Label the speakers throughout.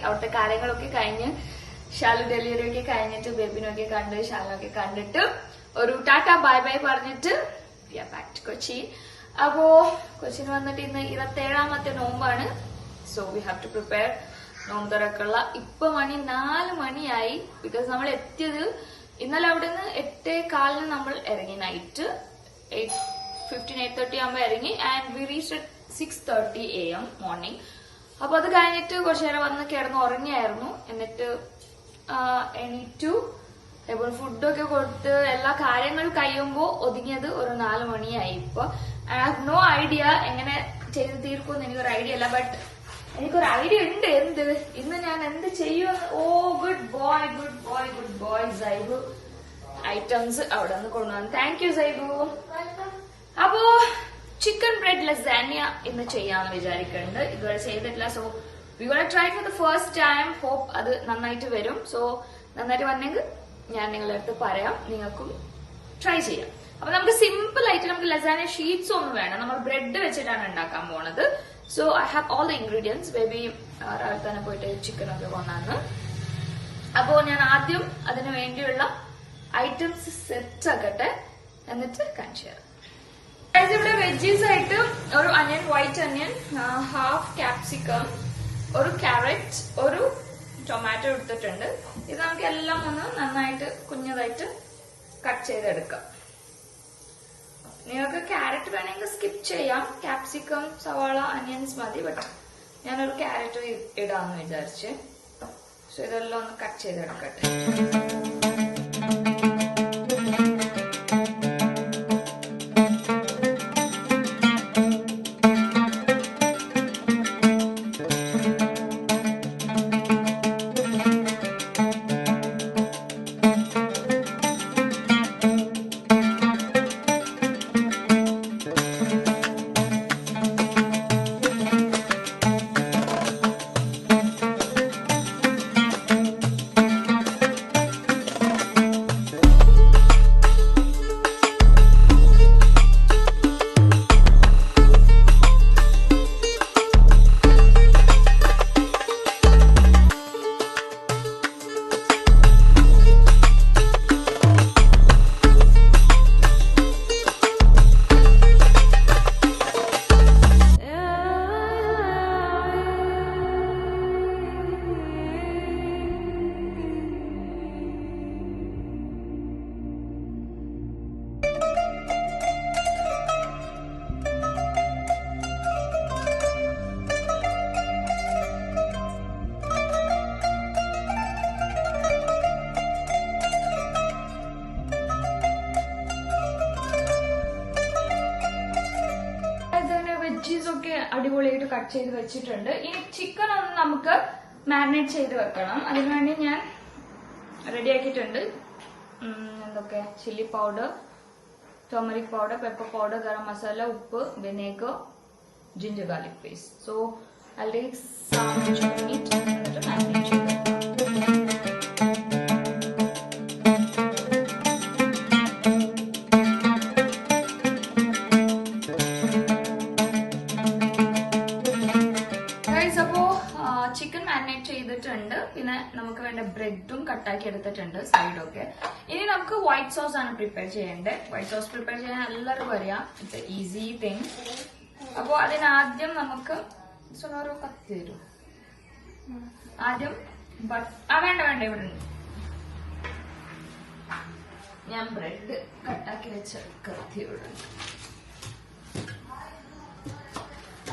Speaker 1: അവിടുത്തെ കാര്യങ്ങളൊക്കെ കഴിഞ്ഞ് ഷാലു ഡെലിവറി ഒക്കെ കഴിഞ്ഞിട്ട് ബേബിനൊക്കെ കണ്ട് ഷാലിനൊക്കെ കണ്ടിട്ട് ഒരു ടാറ്റ ബൈ ബൈ പറഞ്ഞിട്ട് ബാക്ക് ടു കൊച്ചി. അപ്പോ കൊച്ചിന് വന്നിട്ട് ഇന്ന് 27ാമത്തെ നോമ്പാണ്. So we have to prepare നോമ്പ് തുറക്കുള്ള. ഇപ്പൊ 4 മണിയായി. ബിക്കോസ് നമ്മൾ എത്തിയത് ഇന്നലെ അവിടെ നിന്ന് 8:15 നമ്മൾ ഇറങ്ങി. നൈറ്റ് 8:30 ആകുമ്പോ ഇറങ്ങി. And we reach at 6:30 AM morning. അപ്പൊ അത് കഴിഞ്ഞിട്ട് കുറച്ചു നേരം വന്ന് കിടന്ന് ഉറങ്ങിയായിരുന്നു. എന്നിട്ട് എണീറ്റു. ഇപ്പോൾ ഫുഡൊക്കെ കൊടുത്ത് എല്ലാ കാര്യങ്ങളും കഴിയുമ്പോ ഒതുങ്ങിയത് ഒരു 4 മണിയായി. ഇപ്പൊ ഐ ഹാവ് നോ ഐഡിയ എങ്ങനെ ചെയ്ത് തീർക്കുമെന്ന് എനിക്കൊരു ഐഡിയ അല്ല. ബട്ട് എനിക്കൊരു ഐഡിയ ഉണ്ട്. എന്ത് ഇന്ന് ഞാൻ എന്ത് ചെയ്യുമെന്ന്. Oh good boy good boy good boy. Saibu items അവിടെ നിന്ന് കൊണ്ടുവന്നു. Thank you Saibu. അപ്പോ ചിക്കൻ ബ്രെഡ് ലസാനിയ ഇന്ന് ചെയ്യാമെന്ന് വിചാരിക്കുന്നുണ്ട്. ഇതുവരെ ചെയ്തിട്ടില്ല. So we gonna try for the first time. Hope അത് നന്നായിട്ട് വരും. സോ നന്നായിട്ട് വന്നെങ്കിൽ ഞാൻ നിങ്ങളുടെ അടുത്ത് പറയാം. നിങ്ങൾക്കും ട്രൈ ചെയ്യാം. അപ്പൊ നമുക്ക് സിമ്പിൾ ആയിട്ട് നമുക്ക് ലസാനിയ ഷീറ്റ്സ് ഒന്നും വേണം. നമ്മൾ ബ്രെഡ് വെച്ചിട്ടാണ് ഉണ്ടാക്കാൻ പോണത്. So I have all the ingredients. Baby രാവിലെ തന്നെ പോയിട്ട് ചിക്കൻ ഒക്കെ കൊണ്ടാന്ന്. അപ്പോ ഞാൻ ആദ്യം അതിന് വേണ്ടിയുള്ള ഐറ്റംസ് സെറ്റ് ആക്കട്ടെ, എന്നിട്ട് കാണിച്ചു തരാം. ഇവിടെ വെജീസ് ആയിട്ട് ഒരു അനിയൻ, വൈറ്റ് അനിയൻ, ഹാഫ് ക്യാപ്സിക്കം, ഒരു ക്യാരറ്റ്, ഒരു ടൊമാറ്റോ എടുത്തിട്ടുണ്ട്. ഇത് നമുക്ക് എല്ലാം ഒന്ന് നന്നായിട്ട് കുഞ്ഞതായിട്ട് കട്ട് ചെയ്തെടുക്കാം. നിങ്ങൾക്ക് ക്യാരറ്റ് വേണമെങ്കിൽ സ്കിപ്പ് ചെയ്യാം. ക്യാപ്സിക്കം, സവാള, അനിയൻസ് മതി. ബട്ട് ഞാനൊരു ക്യാരറ്റ് ഇടാന്ന് വിചാരിച്ച്. സോ ഇതെല്ലാം ഒന്ന് കട്ട് ചെയ്തെടുക്കട്ടെ. വെജീസൊക്കെ അടിപൊളിയായിട്ട് കട്ട് ചെയ്ത് വെച്ചിട്ടുണ്ട്. ഇനി ചിക്കൻ ഒന്ന് നമുക്ക് മാരിനേറ്റ് ചെയ്ത് വെക്കണം. അതിനുവേണ്ടി ഞാൻ റെഡിയാക്കിയിട്ടുണ്ട്. എന്തൊക്കെ chilli powder, turmeric powder, pepper powder, garam masala, ഉപ്പ്, vinegar, ginger garlic paste. So I'll take some chicken meat എന്നിട്ട് മാരിനേറ്റ് ചെയ്ത് വെക്കാം. ചിക്കൻ മാരിനേറ്റ് ചെയ്തിട്ടുണ്ട്. പിന്നെ നമുക്ക് വേണ്ട ബ്രെഡും കട്ടാക്കി എടുത്തിട്ടുണ്ട് സൈഡൊക്കെ. ഇനി നമുക്ക് വൈറ്റ് സോസ് ആണ് പ്രിപ്പയർ ചെയ്യേണ്ടത്. വൈറ്റ് സോസ് പ്രിപ്പയർ ചെയ്യാൻ എല്ലാവർക്കും അറിയാം. It's A easy thing. അപ്പോ അതിനാദ്യം നമുക്ക് ഓരോ കത്തി തരും. ആദ്യം വേണ്ട വേണ്ട ഇവിടെ ഉണ്ട്. ഞാൻ ബ്രെഡ് കട്ടാക്കി വെച്ച കത്തി ഇവിടെ.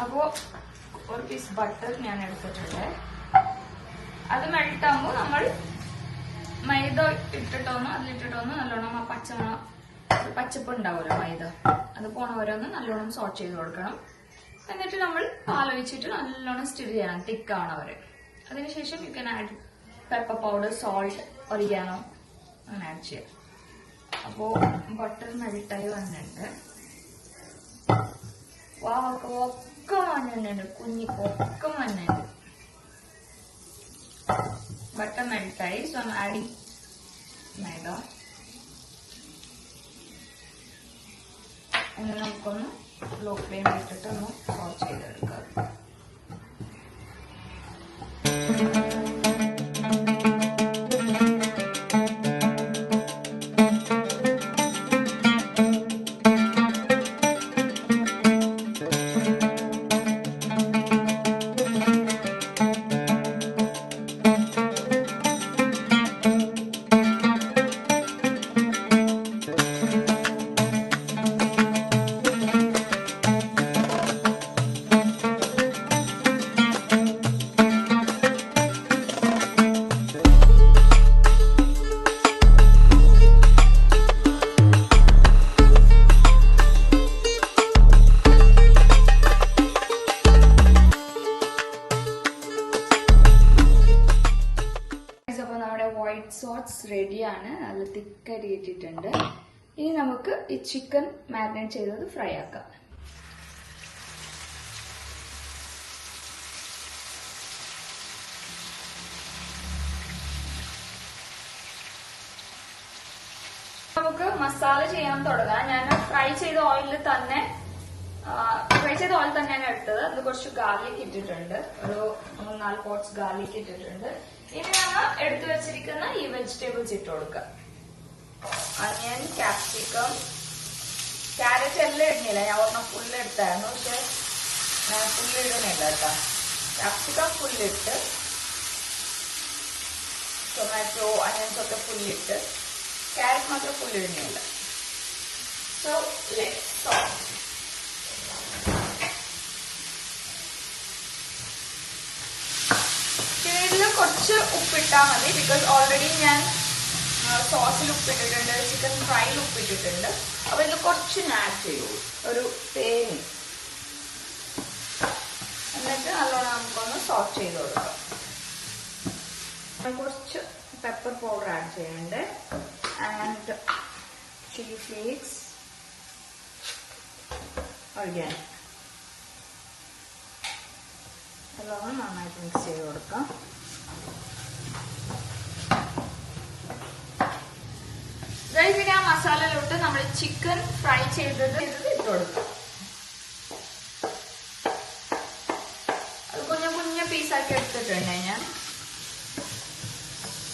Speaker 1: അപ്പോ ഒരു പീസ് ബട്ടർ ഞാൻ എടുത്തിട്ടുണ്ട്. അത് മെൽട്ടാകുമ്പോൾ നമ്മൾ മൈദ ഇട്ടിട്ടൊന്ന് അതിലിട്ടിട്ടൊന്ന് നല്ലോണം ആ പച്ചപ്പ് ഉണ്ടാവുമല്ലോ മൈദ, അത് പോണ ഓരോന്ന് നല്ലോണം സോട്ട് ചെയ്ത് കൊടുക്കണം. എന്നിട്ട് നമ്മൾ പാലൊഴിച്ചിട്ട് നല്ലോണം സ്റ്റിർ ചെയ്യണം, തിക്കാവണ വരെ. അതിനുശേഷം you can add pepper powder, salt, oregano അങ്ങനെ ആഡ് ചെയ്യാം. അപ്പോ ബട്ടർ മെൽട്ടായി വന്നിട്ടുണ്ട്. ഒക്കെ മഞ്ഞുണ്ട്, കുഞ്ഞിപ്പൊക്കെ മഞ്ഞുണ്ട്. ബട്ടർ മെൽട്ടായി. So I am adding maida. അങ്ങനെ നമുക്കൊന്ന് ലോ ഫ്ലെയിം ഇട്ടിട്ട് ഒന്ന് സോട്ട് ചെയ്തെടുക്കാം. വൈറ്റ് സോസ് റെഡിയാണ്, നല്ല തിക്കായിട്ട് ഇട്ടിട്ടുണ്ട്. ഇനി നമുക്ക് ഈ ചിക്കൻ മാരിനേറ്റ് ചെയ്തത് ഫ്രൈ ആക്കാം. നമുക്ക് മസാല ചെയ്യാൻ തുടങ്ങാം. ഞാൻ ഫ്രൈ ചെയ്ത ഓയിലിൽ തന്നെയാണ് എടുത്തത്. അത് കുറച്ച് ഗാർലിക് ഇട്ടിട്ടുണ്ട്, ഒരു 3-4 പോട്ട്സ് ഗാർലിക് ഇട്ടിട്ടുണ്ട്. ഇനി നമ്മൾ എടുത്തു വെച്ചിരിക്കുന്ന ഈ വെജിറ്റബിൾസ് ഇട്ട് കൊടുക്കാം. അനിയൻ, ക്യാപ്സിക്കം, ക്യാരറ്റ് എല്ലാം ഇടുന്നില്ല, ഞാൻ ഒരെണ്ണം ഫുള്ള് എടുത്തായിരുന്നു, പക്ഷെ ഞാൻ ഫുള്ള് ഇടുന്നില്ല കേട്ടോ. ക്യാപ്സിക്കം ഫുള്ളിട്ട്, ടൊമാറ്റോ, അനിയൻസ് ഒക്കെ ഫുള്ളിട്ട്, ക്യാരറ്റ് മാത്രം ഫുള്ള് ഇടുന്നില്ല. So let's start. ഇതിൽ കുറച്ച് ഉപ്പിട്ടാൽ മതി, ബിക്കോസ് ഓൾറെഡി ഞാൻ സോസിൽ ഉപ്പിട്ടിട്ടുണ്ട്, ചിക്കൻ ഫ്രൈയിൽ ഉപ്പിട്ടിട്ടുണ്ട്. അപ്പൊ ഇത് കുറച്ച് ആഡ് ചെയ്യൂ, ഒരു തേങ്ങ. എന്നിട്ട് നല്ലോണം നമുക്കൊന്ന് സോസ് ചെയ്ത് കൊടുക്കാം. കുറച്ച് പെപ്പർ പൗഡർ ആഡ് ചെയ്യുന്നുണ്ട്, ആൻഡ് ചില്ലി ഫ്ലേക്സ്, ഓർഗാനിക്. നല്ലോണം നന്നായിട്ട് മിക്സ് ചെയ്ത് കൊടുക്കാം. പിന്നെ ആ മസാലയിലോട്ട് നമ്മൾ ചിക്കൻ ഫ്രൈ ചെയ്തത് ഇട്ട് കൊടുക്കാം. അത് കുഞ്ഞു പീസാക്കി എടുത്തിട്ടുണ്ട് ഞാൻ.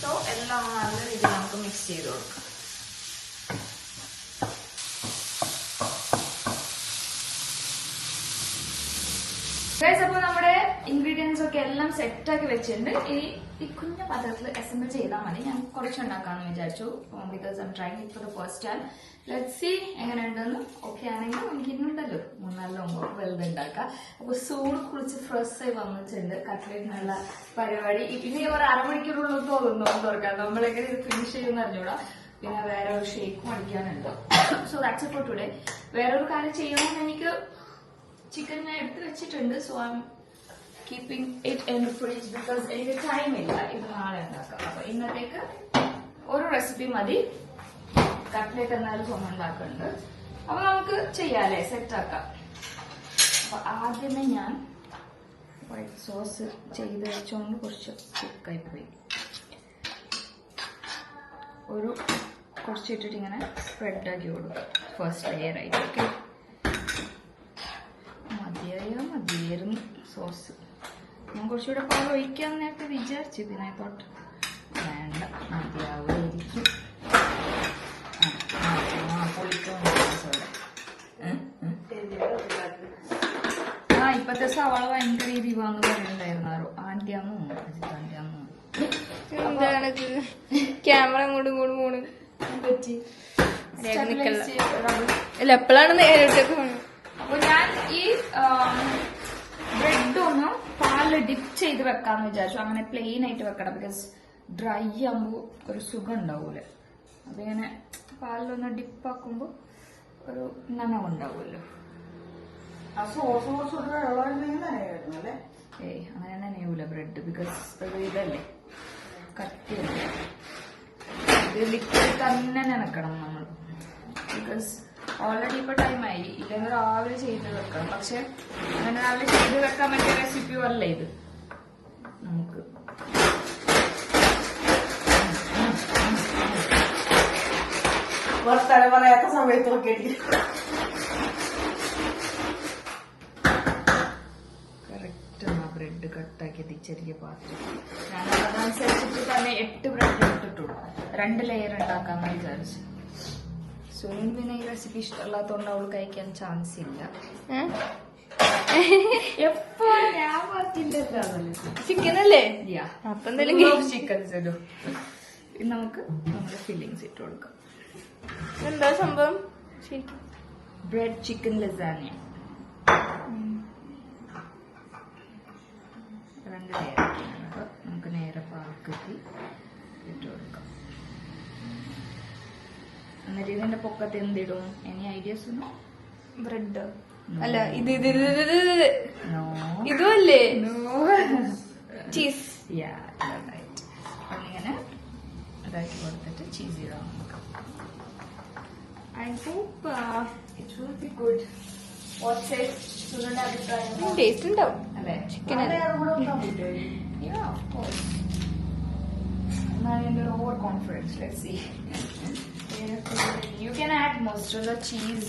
Speaker 1: സോ എല്ലാം നല്ല രീതിയിൽ നമുക്ക് മിക്സ് ചെയ്ത് കൊടുക്കാം. അപ്പൊ നമ്മുടെ ഇൻഗ്രീഡിയൻസ് ഒക്കെ എല്ലാം സെറ്റ് ആക്കി വെച്ചിട്ടുണ്ട്. ഈ കുഞ്ഞ പാത്രത്തിൽ അസംബിൾ ചെയ്താൽ മതി. ഞാൻ കുറച്ചുണ്ടാക്കാന്ന് വിചാരിച്ചു, because I am trying it for the first time. Let's see എങ്ങനെയുണ്ടെന്ന്. ഓക്കെ ആണെങ്കിൽ നമുക്ക് ഇന്നുണ്ടല്ലോ 3-4 വലുതുണ്ടാക്കാം. അപ്പൊ സൂട് കുളിച്ച് ഫ്രഷ് ആയി വന്നിട്ടുണ്ട് കട്ട്ലേറ്റിനുള്ള പരിപാടി. ഇനി ഒരു അരമണിക്കൂറുള്ള തോന്നുന്നു തുറക്കാം. നമ്മളെങ്ങനെ ഇത് ഫിനിഷ് ചെയ്യുന്ന അറിഞ്ഞൂടാ. പിന്നെ വേറെ ഒരു ഷേക്കും അടിക്കാനുണ്ട്. So that's it for today. വേറൊരു കാര്യം ചെയ്യണമെന്ന് എനിക്ക് ചിക്കൻ ഞാൻ എടുത്ത് വെച്ചിട്ടുണ്ട്. So I am keeping it in fridge because എനിക്ക് ടൈം ഇല്ല, ഇത് നാളെ ഉണ്ടാക്കാം. അപ്പൊ ഇന്നത്തേക്ക് ഒരു റെസിപ്പി മതി. കട്ട്ലേറ്റ് എന്നാലും സ്വന്തം ഉണ്ടാക്കുന്നുണ്ട്. അപ്പൊ നമുക്ക് ചെയ്യാല്ലേ, സെറ്റ് ആക്കാം. അപ്പൊ ആദ്യമേ ഞാൻ വൈറ്റ് സോസ് ചെയ്ത് വെച്ചോണ്ട് കുറച്ച് കുക്കായി പോയി. കുറച്ച് ഇട്ടിട്ട് ഇങ്ങനെ സ്പ്രെഡ് ആക്കി കൊടുക്കാം ഫസ്റ്റ് ലെയർ ആയിട്ട്. ഓക്കെ, മതിയായിരുന്നു സോസ്. ഞാൻ കുറച്ചുകൂടെ പാൽ ഒഴിക്കാൻ നേരത്തെ വിചാരിച്ചു, പിന്നെ തോട്ട് വേണ്ട, മതിയാവുമായിരിക്കും. ഇപ്പത്തെ സവാള ഭയങ്കര രീതി വന്ന് പറയുന്നുണ്ടായിരുന്നു. ആന്റിയാന്ന് ആന്റിയാന്ന്
Speaker 2: എന്താണ് ക്യാമറ അങ്ങോട്ടും ഇങ്ങോട്ടും പോണ്
Speaker 1: പറ്റി.
Speaker 2: അല്ല എപ്പോഴാണ് നേരിട്ടൊക്കെ പോണത്.
Speaker 1: അപ്പൊ ഞാൻ ഈ ബ്രെഡ് ഒന്ന് പാലിൽ ഡിപ്പ് ചെയ്ത് വെക്കാന്ന് വിചാരിച്ചു. അങ്ങനെ പ്ലെയിൻ ആയിട്ട് വെക്കണം, ബിക്കോസ് ഡ്രൈ ആകുമ്പോ ഒരു സുഖം ഉണ്ടാവൂല. അതിങ്ങനെ പാലിലൊന്ന് ഡിപ്പാക്കുമ്പോ ഒരു നനവുണ്ടാവുമല്ലോ. അങ്ങനെ നനയൂല ബ്രെഡ്, ബിക്കോസ് ഇതല്ലേ കട്ടിയല്ല. ഇത് ലിക്വിഡ് തന്നെ നനക്കണം നമ്മൾ, ബിക്കോസ് ഓൾറെഡി ഇപ്പൊ ടൈമായി. ഇല്ലെങ്കിൽ രാവിലെ ചെയ്ത് വെക്കാം. പക്ഷെ അങ്ങനെ രാവിലെ ചെയ്ത് വെക്കാൻ പറ്റിയ റെസിപ്പിയും അല്ല ഇത്. നമുക്ക്
Speaker 3: പറയാത്ത സമയത്തൊക്കെ
Speaker 1: കറക്റ്റ് ബ്രെഡ് കട്ടാക്കി ചെറിയ പാത്രം. ഞാൻ അതനുസരിച്ചിട്ട് തന്നെ 8 ബ്രെഡ് ഇട്ടിട്ടുള്ളൂ. 2 ലെയർ ഉണ്ടാക്കാന്ന് വിചാരിച്ചു. സുനിൽ പിന്നെ ഈ റെസിപ്പി ഇഷ്ടമല്ലാത്തോണ്ട് അവൾ കഴിക്കാൻ ചാൻസ് ഇല്ല. എപ്പോ ഞാൻ പറഞ്ഞില്ലല്ലോ
Speaker 2: ചിക്കൻ അല്ലേ?
Speaker 1: അപ്പൊ എന്തായാലും ചിക്കൻസ് ഇടും. നമുക്ക് നമ്മുടെ ഫില്ലിങ്സ് ഇട്ട് കൊടുക്കാം.
Speaker 2: എന്താ സംഭവം ശരിക്കും?
Speaker 1: Bread chicken lasagne 2 layer. നമുക്ക് നേരെ പാൽക്കത്തി ഇട്ട് കൊടുക്കാം. എന്നിട്ട് ഇതിന്റെ പൊക്കത്ത് എന്തിടും? എനി ഐഡിയാസ് ഉണ്ടോ?
Speaker 2: ബ്രെഡ് അല്ല, ഇതും അല്ലേ? ചീസ്.
Speaker 1: ഇങ്ങനെ ഇതാക്കി കൊടുത്തിട്ട് ചീസ് ഇടാം.
Speaker 2: I hope
Speaker 1: It will be good. What's it? സുനന്റെ അഭിപ്രായം
Speaker 2: ടേസ്റ്റ് ഉണ്ടാവും.
Speaker 1: അല്ലേ?
Speaker 2: Chicken
Speaker 1: Yeah, of course. I'm under overconfidence. Let's see. You can add mozzarella cheese,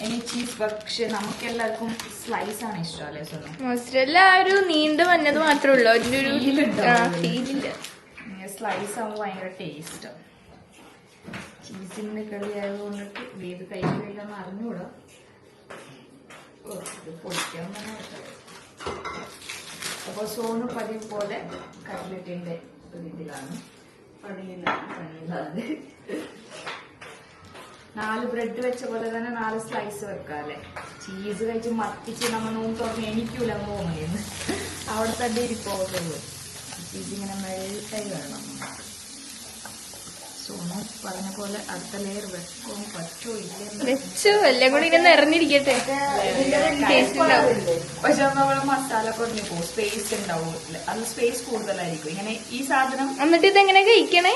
Speaker 1: any cheese, പക്ഷെ നമുക്ക് എല്ലാവർക്കും സ്ലൈസ് ആണ് ഇഷ്ടം അല്ലേ സോനു?
Speaker 2: മോസറല്ല ഒരു നീണ്ട മഞ്ഞത് മാത്രമേ ഉള്ളൂ. അതിന്റെ ഒരു ഫീലില്ല.
Speaker 1: സ്ലൈസ് ആവുമ്പോൾ ഭയങ്കര ടേസ്റ്റ്. ചീസിന്റെ കളി ആയതുകൊണ്ടിട്ട് വേവ് കഴിക്കില്ലെന്ന് അറിഞ്ഞൂടാ. ഇത് പൊടിക്കാൻ തന്നെ അപ്പൊ സോനു പതിവ് പോലെ കട്ട്ലറ്റിന്റെ ഒരു ഇതിലാണ് പണിയില്ലാതെ 4 ബ്രെഡ് വെച്ച പോലെ തന്നെ 4 സ്ലൈസ് വെക്കാല്ലേ. ചീസ് കഴിച്ച് മത്തിച്ച് നമ്മൾ നോമ്പ് തുറന്ന് എനിക്കൂല പോകുന്നു അവിടെ തന്നെ ഇരിപ്പോകുള്ളൂ. ചീസ് ഇങ്ങനെ മെൽട്ടായി വേണം. സോനു പറഞ്ഞ പോലെ അടുത്ത ലെയർ വെക്കോ പറ്റോ ഇല്ല
Speaker 2: വെച്ചു എല്ലാം കൂടി ഇങ്ങനെ നിറഞ്ഞിരിക്കട്ടെ. ടേസ്റ്റ് ഉണ്ടാവും.
Speaker 1: പക്ഷെ നമ്മളെ മസാല കുറഞ്ഞു പോകും, സ്പേസ് ഉണ്ടാവും. അത് സ്പേസ് കൂടുതലായിരിക്കും. ഇങ്ങനെ ഈ സാധനം
Speaker 2: എന്നിട്ട് ഇതെങ്ങനെ കഴിക്കണേ?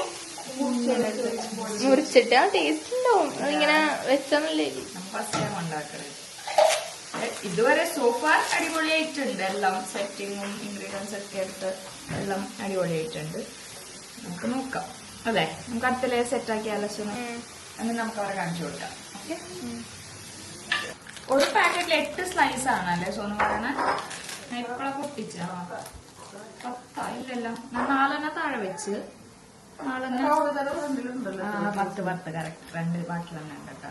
Speaker 2: മുറിച്ചിട്ട് ആ ടേസ്റ്റ് ഉണ്ടാവും. അതിങ്ങനെ വെച്ചാന്നല്ലേ
Speaker 1: ഫസ്റ്റ് ടൈം ഉണ്ടാക്കണത്. ഇതുവരെ സോഫാർ അടിപൊളിയായിട്ടുണ്ട്. എല്ലാം സെറ്റിങ്ങും ഇൻഗ്രീഡിയൻസ് ഒക്കെ എടുത്ത് എല്ലാം അടിപൊളിയായിട്ടുണ്ട്. നമുക്ക് നോക്കാം അല്ലേ? നമുക്ക് അടുത്ത ലെയർ സെറ്റ് ആക്കിയാലോ സോനു? എന്ന് നമുക്ക് അവരെ കാണിച്ചു കൊടുക്കാം. ഓക്കെ, ഒരു പാക്കറ്റിൽ 8 സ്ലൈസ് ആണല്ലേ സോനു പറയണേ? എപ്പോഴാ പൊട്ടിച്ച? 10 ഇല്ലല്ലോ. ഞാൻ 4 താഴെ വെച്ച് 10 കറക്റ്റ്. 2 ബാക്കി തന്നെ കേട്ടോ.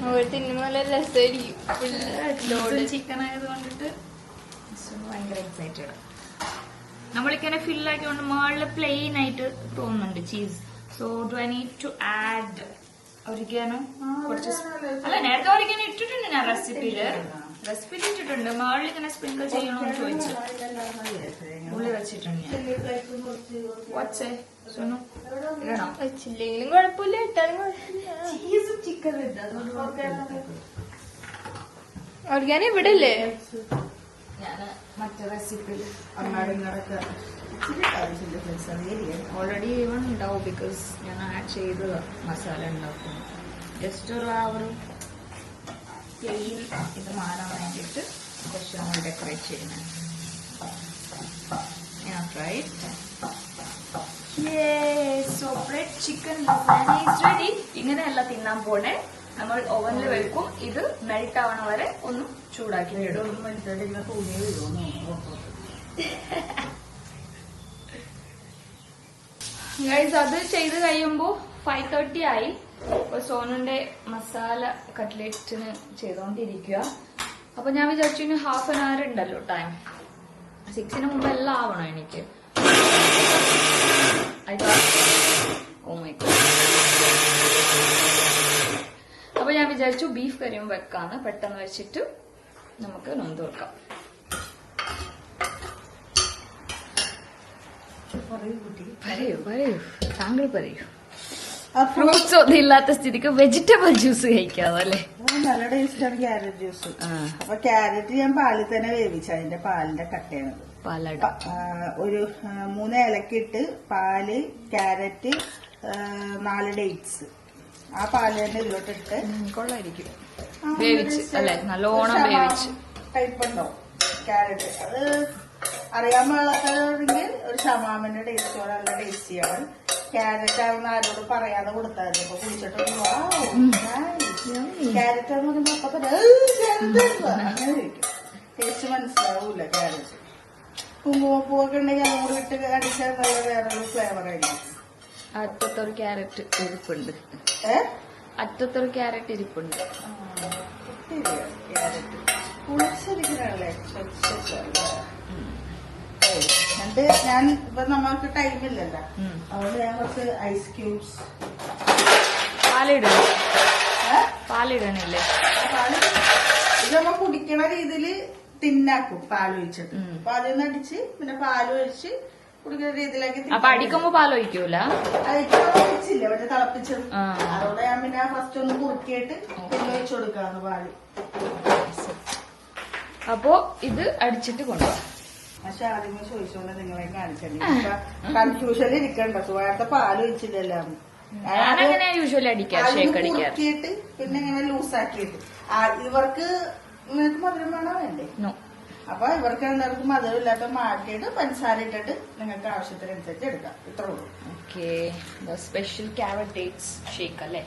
Speaker 1: 4
Speaker 2: തിന്നുമ്പോ നല്ല രസമായിരിക്കും.
Speaker 1: ചിക്കൻ ആയത് കൊണ്ടിട്ട് ഭയങ്കര എക്സൈറ്റഡ്. നമ്മളിങ്ങനെ ഫില്ലാക്കിക്കൊണ്ട് മുകളിൽ പ്ലെയിൻ ആയിട്ട് തോന്നുന്നുണ്ട് cheese. So do I need to add oregano കുറച്ച്? അല്ല, നേരത്തെ ഒരിക്കാനോ ഇട്ടിട്ടുണ്ട് ഞാൻ റെസിപ്പിയിൽ ഇട്ടിട്ടുണ്ട്. മുകളിൽ ഇങ്ങനെ സ്പ്രിങ്കിൾ ചെയ്യണമെന്ന് ചോദിച്ചു. ഉള്ളി വെച്ചിട്ടുണ്ട് ഞാൻ. വാട്സേ സോനു ഇടണം?
Speaker 2: വെച്ചില്ലെങ്കിലും കുഴപ്പമില്ല, ഇട്ടാലും കുഴപ്പമില്ല.
Speaker 1: ചീസും ചിക്കൻ ഉണ്ട്, അതുകൊണ്ട്
Speaker 2: ഓർഗാനിക് ഇവിടെ അല്ലേ?
Speaker 1: ഞാൻ മറ്റേ റെസിപ്പിയിൽ ഓൾറെഡി ഇവൺ ഉണ്ടാവും. ബിക്കോസ് ഞാൻ ആഡ് ചെയ്ത് മസാല ഉണ്ടാക്കും. ജസ്റ്റ് ഒരു പ്ലെയിൻ ഇത് മാറാൻ വേണ്ടിയിട്ട് കുറച്ച് നമ്മൾ ഡെക്കറേറ്റ് ചെയ്യുന്നത്. So bread chicken ready. ഇങ്ങനെയല്ല തിന്നാൻ പോണേ. നമ്മൾ ഓവനിൽ വെക്കും. ഇത് മെൽറ്റ് ആവണ വരെ ഒന്ന് ചൂടാക്കി ഇടും. ഗൈസ്, അത് ചെയ്ത് കഴിയുമ്പോ 5:30 ആയി. അപ്പൊ സോനുന്റെ മസാല കട്ട്ലേറ്റിന് ചെയ്തോണ്ടിരിക്കുക. അപ്പൊ ഞാൻ വിചാരിച്ചു ഇനി ഹാഫ് ആൻ അവർ ഉണ്ടല്ലോ ടൈം. 6 മുമ്പ് എല്ലാം ആവണം എനിക്ക്. അപ്പൊ ഞാൻ വിചാരിച്ചു ബീഫ് കറിയും വെക്കാന്ന്. പെട്ടെന്ന് വെച്ചിട്ട് നമുക്ക് നൊന്ത് വെക്കാം. പറയൂ താങ്കൾ പറയൂ. ഫ്രൂട്ട്സ് ഒന്നും ഇല്ലാത്ത സ്ഥിതിക്ക് വെജിറ്റബിൾ ജ്യൂസ് കഴിക്കാവോ അല്ലേ?
Speaker 3: നല്ല ടേസ്റ്റാണ് ക്യാരറ്റ് ജ്യൂസ്. അപ്പൊ ക്യാരറ്റ് ഞാൻ പാലിൽ തന്നെ വേവിച്ചു. അതിന്റെ പാലിന്റെ കട്ടയാണത്. ഒരു 3 ഏലക്കിട്ട് പാല്, ക്യാരറ്റ്, 4 ഡേറ്റ്സ് ആ പാല് തന്നെ ഇതിലോട്ടിട്ട്
Speaker 1: കൊള്ളായിരിക്കും. വേവിച്ച് അല്ലെ? നല്ലോണം വേവിച്ച്
Speaker 3: ടൈപ്പുണ്ടോ ക്യാരറ്റ്? അത് അറിയാൻ പാടാത്തവരെങ്കിൽ ഒരു ഷമാമിന്റെ ടേസ്റ്റ് പോലെ നല്ല ടേസ്റ്റിയാണ്. ക്യാരറ്റ് ആവുന്ന ആരോട് പറയാതെ കൊടുത്തായിരുന്നു. അപ്പൊ കുടിച്ചിട്ട് ക്യാരറ്റ് എന്ന് പറയുമ്പോ അപ്പൊ അങ്ങനെ ഇരിക്കും. ടേസ്റ്റ് മനസ്സിലാവൂല. ക്യാരറ്റ് കുങ്കുമപ്പൂവൊക്കെ ഉണ്ടെങ്കിൽ അതും കൂടി ഇട്ട് അടിച്ചാൽ നല്ല വേറൊരു ഫ്ലേവർ ആയിരിക്കും.
Speaker 1: അറ്റത്തൊരു ക്യാരറ്റ് ഇരിപ്പുണ്ട്. അറ്റത്തൊരു ക്യാരറ്റ് ഇരിപ്പുണ്ട്.
Speaker 3: ക്യാരറ്റ് കുളിച്ചിരിക്കണല്ലേ? എന്നിട്ട് ഞാൻ ഇപ്പൊ നമ്മൾക്ക് ടൈമില്ലല്ലോ, അതുകൊണ്ട് ഞാൻ കുറച്ച് ഐസ് ക്യൂബ്സ്
Speaker 1: പാലിടണില്ലേ?
Speaker 3: ഇത് നമ്മ കുടിക്കണ രീതിയിൽ തിന്നാക്കും പാലൊഴിച്ചിട്ട്. അപ്പൊ അതൊന്ന് അടിച്ച് പിന്നെ പാലൊഴിച്ച് കുടിക്കുന്ന രീതിയിലാക്കി.
Speaker 1: അപ്പൊ അടിക്കുമ്പോ പാലൊഴിക്കൂല?
Speaker 3: ഒഴിച്ചില്ല, പക്ഷെ തിളപ്പിച്ചത്. അതുകൊണ്ട് ഞാൻ പിന്നെ ഫസ്റ്റ് ഒന്ന് കുറുക്കിയിട്ട് പിന്നെ ഒഴിച്ചു കൊടുക്കാന്ന് പാല്.
Speaker 1: അപ്പോ ഇത് അടിച്ചിട്ട് കൊണ്ടുപോവാം.
Speaker 3: പക്ഷെ ആദ്യമേ ചോദിച്ചോണ്ട് നിങ്ങളെ കാണിക്കണ്ടേ കൺഫ്യൂഷനിൽ ഇരിക്കണ്ട. സുഖമായിട്ട് പാല് ഒഴിച്ചില്ലല്ലോ.
Speaker 1: ഞാനങ്ങനെ യൂഷ്വലി അടിക്കാറ്, ഷേക്ക് അടിക്കാറ്.
Speaker 3: കുറുക്കിയിട്ട് പിന്നെ ഇങ്ങനെ ലൂസാക്കിയിട്ട് ഇവർക്ക് നിങ്ങൾക്ക് മധുരം വേണോ വേണ്ടേ? അപ്പൊ ഇവർക്ക് എല്ലാവർക്കും മധുരം ഇല്ലാത്ത മാറ്റിയിട്ട് പഞ്ചസാര ഇട്ടിട്ട് നിങ്ങൾക്ക് ആവശ്യത്തിനനുസരിച്ച് എടുക്കാം. ഇത്രേ ഉള്ളൂ.
Speaker 1: Okay, special carrot dates shake അല്ലേ?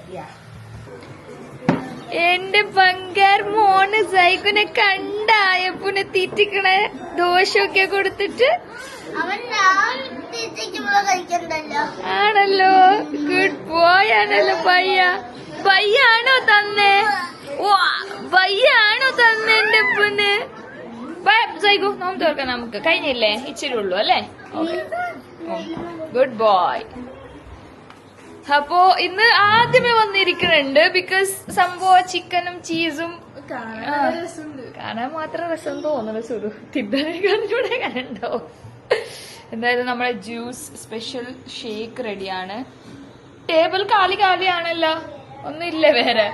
Speaker 2: എന്റെ ബംഗാർ മോന് സൈക്കുനെ കണ്ടായപ്പുനെ തീറ്റിക്കണ ദോശയൊക്കെ കൊടുത്തിട്ട് ആണല്ലോ. ഗുഡ് ബോയ് ആണല്ലോ പയ്യ. പയ്യാണോ തന്നേ? പയ്യാണോ തന്നെ എന്റെ ഉപ്പന്? സൈക്കു നോമ്പ് തുറക്കാം നമുക്ക്. കഴിഞ്ഞില്ലേ? ഇച്ചിരി ഉള്ളൂ അല്ലേ? Good boy. അപ്പോ ഇന്ന് ആദ്യമേ വന്നിരിക്കുന്നുണ്ട് ബിക്കോസ് സംഭവം ചിക്കനും ചീസും കാണാൻ മാത്രം രസം തോന്നുന്നു. സുഖം തിന്നാനൂടെ കണ്ടോ? എന്തായാലും നമ്മുടെ ജ്യൂസ് സ്പെഷ്യൽ ഷേക്ക് റെഡിയാണ്. ടേബിൾ കാലിയാണല്ലോ, ഒന്നുമില്ല വേറെ.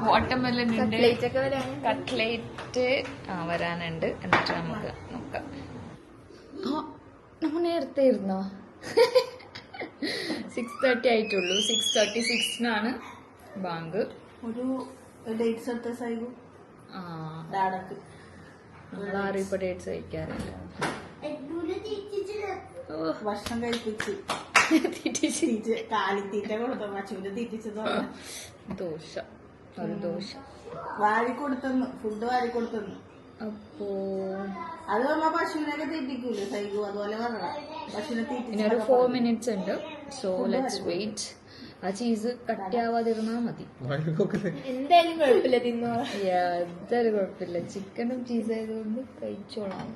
Speaker 2: വാട്ടർമെലൻ ഉണ്ട്, കട്ട്ലേറ്റ് വരാനുണ്ട്. എന്നിട്ട് നമുക്ക് നോക്കാം. നമ്മൾ നേരത്തെ ഇരുന്നോ? 6:30 ആയിട്ടുള്ളൂ. 6:36 ബാങ്ക്.
Speaker 3: ഒരു ഡേറ്റ്സ് എടുത്ത സൈഗു ഡാഡക്ക്
Speaker 1: നമ്മളാരും ഇപ്പൊ ഡേറ്റ്സ് കഴിക്കാറില്ല.
Speaker 3: ഭക്ഷണം കഴിപ്പിച്ച് കാലിത്തീറ്റ കൊടുത്തു. പശുവിന്റെ തീറ്റിച്ചത്
Speaker 1: ദോശ, ഒരു ദോശ
Speaker 3: വാരിക്കൊടുത്തെന്ന്, ഫുഡ് വാരിക്കൊടുത്തെന്ന്.
Speaker 1: അപ്പോ
Speaker 3: അത് നമ്മ പശുവിനൊക്കെ തീറ്റിക്കൂലേ സൈഗു? അതുപോലെ പറഞ്ഞ പശുവിനെ
Speaker 1: ഇനി ഒരു 4 minutes ഉണ്ട്. So let's wait. ആ ചീസ് കട്ടിയാവാതിരുന്നാ മതി.
Speaker 2: എന്തായാലും കുഴപ്പമില്ല, തിന്നോ.
Speaker 1: എന്തായാലും കുഴപ്പമില്ല. ചിക്കനും ചീസ് ആയതുകൊണ്ട് കഴിച്ചോളാം.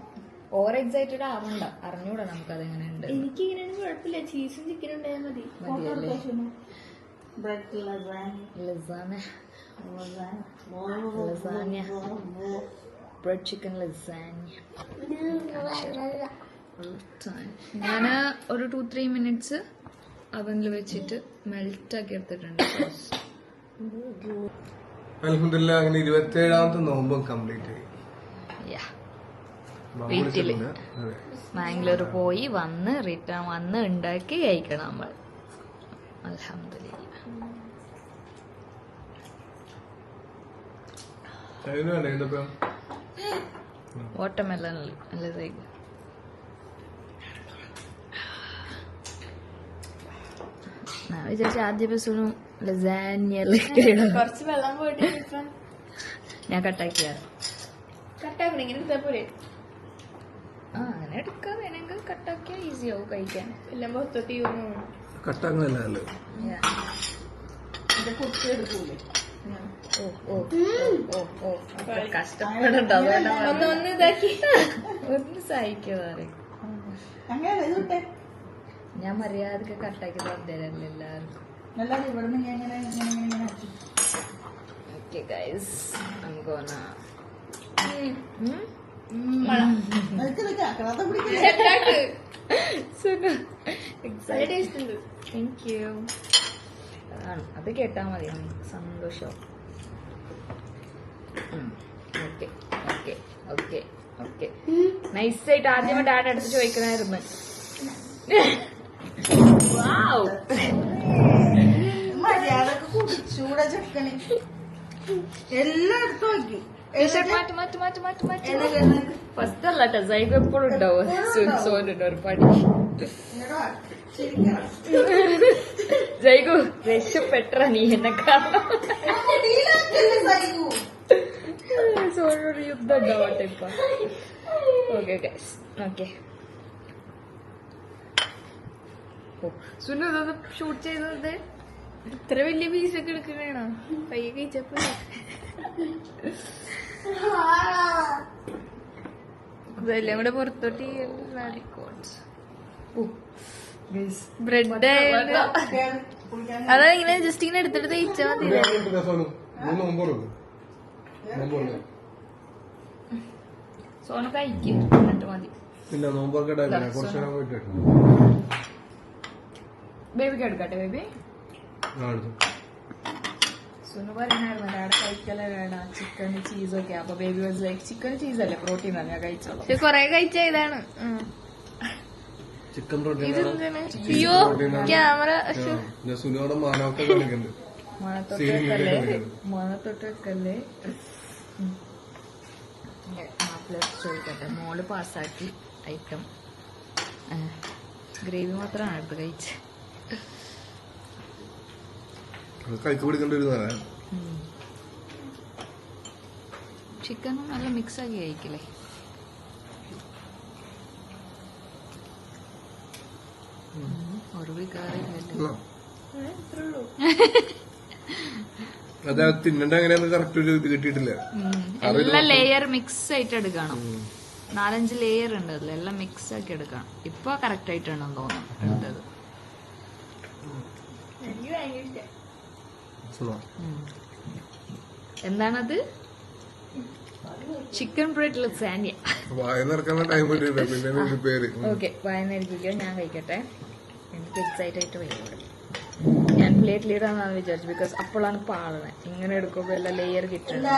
Speaker 1: ഓവർ എക്സൈറ്റഡ് ആവണ്ട. അറിഞ്ഞൂടാ നമുക്ക് അതെങ്ങനെ ഉണ്ട്.
Speaker 2: എനിക്ക് ഇങ്ങനെയാണ് കുഴപ്പമില്ല. ചീസും ചിക്കനും ഉണ്ടായാൽ മതി.
Speaker 1: മതിയല്ലേ? Bread chicken lasagna. ഞാന് ഒരു 2-3 minutes അവനിൽ വെച്ചിട്ട് മെൽറ്റ് ആക്കി എടുത്തിട്ടുണ്ട് സോസ്.
Speaker 4: അൽഹംദുലില്ലാ, അങ്ങനെ 27ാമത്തെ നോമ്പും കംപ്ലീറ്റ് ആയി.
Speaker 1: വീട്ടില് ബാംഗ്ലൂർ പോയി വന്ന് റിട്ടേൺ വന്ന് ഉണ്ടാക്കി കഴിക്കണം നമ്മൾ. അൽഹംദുലില്ലാ. വാട്ടർമെലൺ അല്ലേ സൈഡ്? ഞാൻ വിചാരിച്ച ആദ്യ ദിവസം ലസാന്യ
Speaker 2: കുറച്ച് വെള്ളം പോയിട്ട്
Speaker 1: ഞാൻ കട്ടാക്കിയ
Speaker 2: കട്ടാക്കണം. ഇങ്ങനെ എടുത്താൽ പോരെ?
Speaker 1: അങ്ങനെ എടുക്കാൻ വേണമെങ്കിൽ കട്ടാക്കിയാൽ ഈസി ആവും കഴിക്കാൻ.
Speaker 2: എല്ലാം പുറത്തോട്ട് ചെയ്യുന്നു.
Speaker 4: കട്ടാങ്ങനല്ലേ?
Speaker 3: കുട്ടി എടുക്കൂലേ?
Speaker 1: കഷ്ടപ്പെടുണ്ടോ?
Speaker 2: ഒന്ന് ഇതാക്കി
Speaker 1: ഒന്ന് സഹിക്കാറ്.
Speaker 3: അങ്ങനെ ഇട്ടെ
Speaker 1: ഞാൻ മര്യാദക്ക് കട്ടാക്കി തന്നേരല്ല എല്ലാവർക്കും.
Speaker 3: നല്ല ഇവിടെ നിന്ന് ഇങ്ങനെ ഇങ്ങനെ ഇങ്ങനെ ആക്കി.
Speaker 1: Okay guys, I'm gonna Thank you. അത് കേട്ടാ മതി, സന്തോഷം. Okay okay okay okay. നൈസായിട്ട് ആദ്യമേ ഡാഡ് അടുത്ത് ചോദിക്കണായിരുന്നു.
Speaker 3: മര്യാദക്ക് കുടിച്ചൂടെ ചെക്കണി? എല്ലായിടത്തും നോക്കി
Speaker 1: ഫസ്റ്റ് അല്ല കേട്ടോ, സൈബ് എപ്പോഴും ഉണ്ടാവും. സോനുണ്ട് ഒരു പടി. ജൈഗു രക്ഷപ്പെട്ട നീ എന്നെ കാരണം. സോനോട് യുദ്ധം ഉണ്ടാവട്ടെ ഇപ്പൊ. Okay guys, okay. സുനു ഇതൊന്ന് ഷൂട്ട് ചെയ്തത്
Speaker 2: ഇത്ര വലിയ പീസൊക്കെ എടുക്കണേണോ? പയ്യെ കഴിച്ചപ്പോ ഇതെല്ലാം കൂടെ പുറത്തോട്ട് ബ്രെഡ് അതാ ഇങ്ങനെ ജസ്റ്റ് ഇങ്ങനെ എടുത്തിട്ട് തയ്ച്ചാ മതി.
Speaker 1: സോനു കഴിക്കും എന്നിട്ട് മതി.
Speaker 4: പിന്നെ നോമ്പൊക്കെ കുറച്ച് പോയിട്ട്
Speaker 1: ബേബിക്ക് എടുക്കട്ടെ? ബേബി
Speaker 2: സുനു പറയുന്നായിരുന്നു അവിടെ കഴിക്കലേ വേണ്ട ചിക്കന് ചീസൊക്കെ. അപ്പൊ baby was like chicken cheese അല്ലേ പ്രോട്ടീൻ ആണ് ഞാൻ കഴിച്ചോളൂ. കൊറേ കഴിച്ച ഇതാണ്
Speaker 4: ചിക്കൻ പ്രോട്ടീൻ
Speaker 2: അയ്യോ ക്യാമറ
Speaker 4: സുനോടെ മാനവൊക്കെ കാണിക്കുന്നുണ്ട്.
Speaker 2: മണത്തൊട്ട് വെക്കല്ലേ. ചോദിക്കട്ടെ മോള് പാസ്സാക്കി ഐറ്റം ഗ്രേവി മാത്രമാണ് അടുത്ത് കഴിച്ച്.
Speaker 4: കൈക്ക് പിടിക്കേണ്ട ഒരു നേരം
Speaker 2: ചിക്കനും നല്ല മിക്സ് ആക്കി കഴിക്കില്ലേ. ഒരു വികാരമില്ലല്ലോ.
Speaker 4: അത് തിന്നണ്ട എങ്ങനെയാന്ന് കറക്റ്റ് ഒരു ഇത് കിട്ടിയിട്ടില്ല.
Speaker 2: എല്ലാ ലെയർ മിക്സ് ആയിട്ട് എടുക്കണം. 4-5 ലെയർ ഉണ്ട് അതിൽ എല്ലാം മിക്സ് ആക്കി എടുക്കണം. ഇപ്പൊ കറക്റ്റ് ആയിട്ടാണെന്ന് തോന്നുന്നു എടുത്തത്. എന്താണത്? Chicken bread lasagna.
Speaker 4: വായനറക്കാനുള്ള ടൈം കിട്ടിയില്ല. പിന്നെ പേര്
Speaker 2: ഓക്കെ വായനരിക്കുക. ഞാൻ കഴിക്കട്ടെ. എനിക്ക് എക്സൈറ്റ് ആയിട്ട് വരും. ഞാൻ പ്ലേറ്റ് ലീഡാന്നാണ് വിചാരിച്ചു. ബിക്കോസ് അപ്പോഴാണ് പാടുന്നത്. ഇങ്ങനെ എടുക്കുമ്പോ എല്ലാം ലെയർ കിട്ടുന്നത്.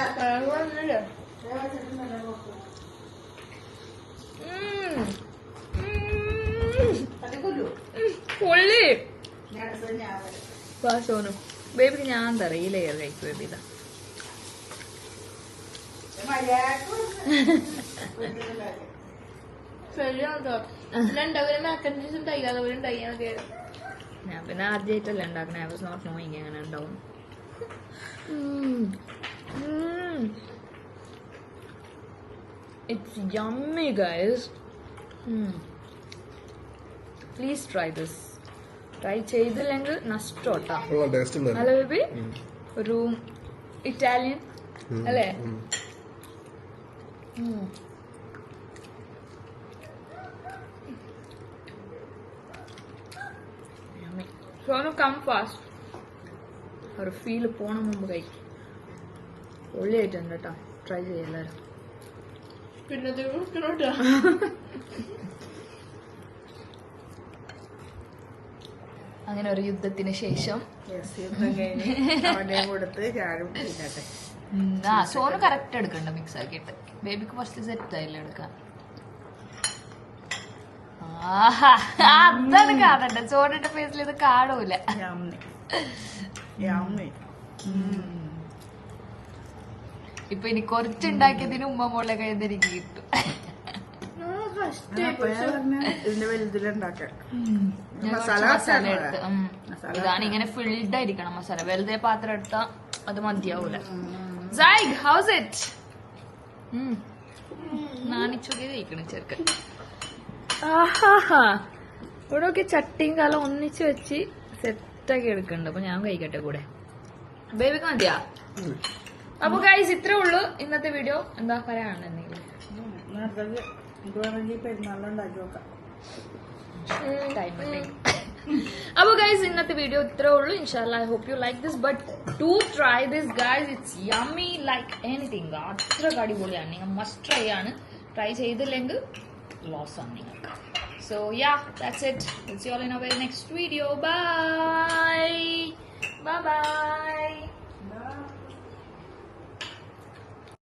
Speaker 2: പൊള്ളി സോനു ബേബിക്ക് ഞാൻ തരാം ഈ ലെയർ കഴിക്കും. ബേബി ഇതാ ഞാൻ പിന്നെ ആദ്യമായിട്ടല്ല ഉണ്ടാക്കണേ. ഐ വാസ് നോട്ട് നോയിങ് എങ്ങനെ ഉണ്ടാവും. It's yummy guys. Please try this. Try ചെയ്തില്ലെങ്കിൽ നഷ്ടോട്ടാ. അല്ല ബേബി ഒരു ഇറ്റാലിയൻ അല്ലേ? Sonu come fast. ഒരു ഫീൽ പോണ മുമ്പ് കഴിക്കും. പൊള്ളിയായിട്ടുണ്ട് കേട്ടോ. ട്രൈ ചെയ്യാം എല്ലാവരും. അങ്ങനെ ഒരു യുദ്ധത്തിന് ശേഷം
Speaker 3: കൊടുത്ത് ചാടും തിന്നട്ടെ.
Speaker 2: സോന് കറക്റ്റ് എടുക്കണ്ട മിക്സ് ആക്കിയിട്ട്. ബേബിക്ക് ഫസ്റ്റ് സെറ്റ് ആയില്ല എടുക്കാൻ. അതാണ് കാണണ്ട. സോണിന്റെ ഫേസിൽ ഇത് കാണൂല. ഇപ്പൊ ഇനി കുറച്ചുണ്ടാക്കിയതിന് ഉമ്മ മോളെ കയ്യിൽ എനിക്ക് കിട്ടും.
Speaker 3: ഇതിന്റെ വലുതിലുണ്ടാക്കാം.
Speaker 2: മസാല എടുത്ത് ഇതാണ് ഇങ്ങനെ ഫിൽഡ് ആയിരിക്കണം മസാല. വെറുതെ പാത്രം എടുത്താ അത് മതിയാവൂല. സൈഗ് ഹൗസ് ഇറ്റ്? നാണിച്ചൊക്കെ കഴിക്കണം ചെറുക്കൻ. ഇവിടെ ഒക്കെ ചട്ടിയും കാലം ഒന്നിച്ച് വെച്ച് സെറ്റാക്കി എടുക്കണ്ട്. അപ്പൊ ഞാൻ കഴിക്കട്ടെ കൂടെ. ബേബിക്ക് മതിയാ? അപ്പൊ ഗൈസ് ഇത്രേ ഉള്ളൂ ഇന്നത്തെ വീഡിയോ. എന്താ പറയാനുണ്ട് എന്തെങ്കിലും?
Speaker 3: പെരുന്നാളുണ്ടാക്കി നോക്കാം.
Speaker 2: അപ്പൊ ഗൈസ് ഇന്നത്തെ വീഡിയോ ഇത്രേ ഉള്ളൂ. ഇൻഷാല്ലാ I hope you like this. But to try this guys. It's yummy like anything. അത്ര അടിപൊളിയാണ്. നിങ്ങൾ മസ്റ്റ് ട്രൈ ആണ്. ട്രൈ ചെയ്തില്ലെങ്കിൽ ലോസ് ആണ് നിങ്ങൾക്ക്. So yeah, that's it. We'll see you all in our next video. Bye.